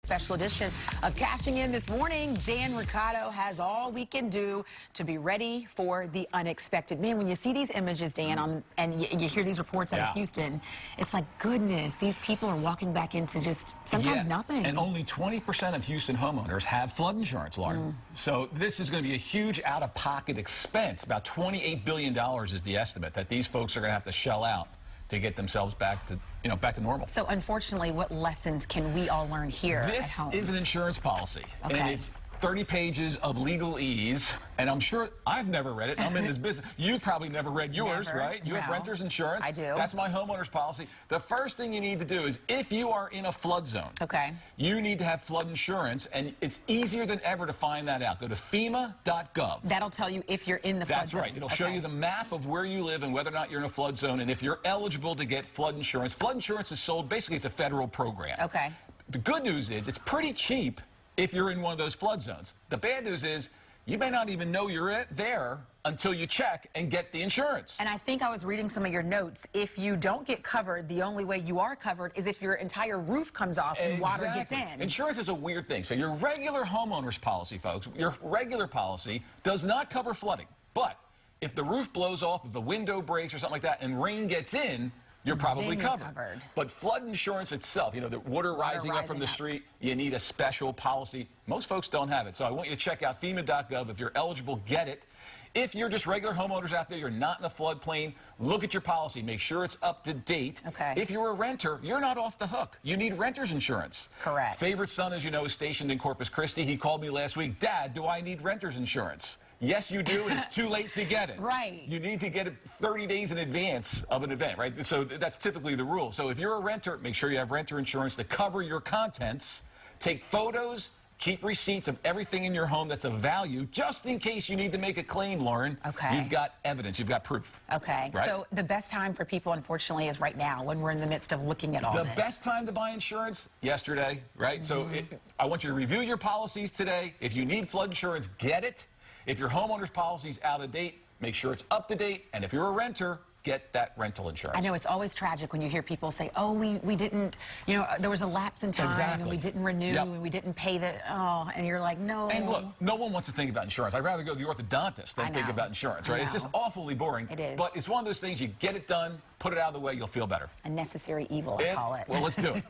Special edition of Cashing In this morning. Dan Riccado has all we can do to be ready for the unexpected. Man, when you see these images, Dan, and you hear these reports out of Houston, it's like, goodness, these people are walking back into just sometimes nothing. And only 20% of Houston homeowners have flood insurance, Lauren. So this is going to be a huge out-of-pocket expense. About $28 billion is the estimate that these folks are going to have to shell out to get themselves back to, back to normal. So unfortunately, what lessons can we all learn here at home? This is an insurance policy, and it's 30 pages of legalese, and I'm sure I've never read it. I'm in this business. You've probably never read yours, right? You have renter's insurance. I do. That's my homeowner's policy. The first thing you need to do is, if you are in a flood zone, you need to have flood insurance, and it's easier than ever to find that out. Go to FEMA.gov. That'll tell you if you're in the flood zone. That's right. It'll show you the map of where you live and whether or not you're in a flood zone, and if you're eligible to get flood insurance. Flood insurance is sold, basically it's a federal program. The good news is it's pretty cheap if you're in one of those flood zones. The bad news is you may not even know you're there until you check and get the insurance. And I think I was reading some of your notes. If you don't get covered, the only way you are covered is if your entire roof comes off and water gets in. Insurance is a weird thing. So your regular homeowner's policy, folks, your regular policy does not cover flooding. But if the roof blows off, if the window breaks or something like that, and rain gets in, you're probably covered. But flood insurance itself, the water rising up from the street, you need a special policy. Most folks don't have it. So I want you to check out FEMA.gov. If you're eligible, get it. If you're just regular homeowners out there, you're not in a floodplain, look at your policy. Make sure it's up to date. If you're a renter, you're not off the hook. You need renter's insurance. Favorite son, as you know, is stationed in Corpus Christi. He called me last week, Dad, do I need renter's insurance? Yes, you do, and it's too late to get it. You need to get it 30 days in advance of an event, right? So that's typically the rule. So if you're a renter, make sure you have renter insurance to cover your contents. Take photos, keep receipts of everything in your home that's of value, just in case you need to make a claim, Lauren. You've got evidence, you've got proof. Right? So the best time for people, unfortunately, is right now, when we're in the midst of looking at all this. The best time to buy insurance? Yesterday, right? So I want you to review your policies today. If you need flood insurance, get it. If your homeowner's policy is out of date, make sure it's up to date. And if you're a renter, get that rental insurance. I know it's always tragic when you hear people say, oh, we didn't, there was a lapse in time and we didn't renew and we didn't pay the, and you're like, no. And look, no one wants to think about insurance. I'd rather go to the orthodontist than think about insurance, right? It's just awfully boring. It is. But it's one of those things, you get it done, put it out of the way, you'll feel better. A necessary evil, I call it. Well, let's do it.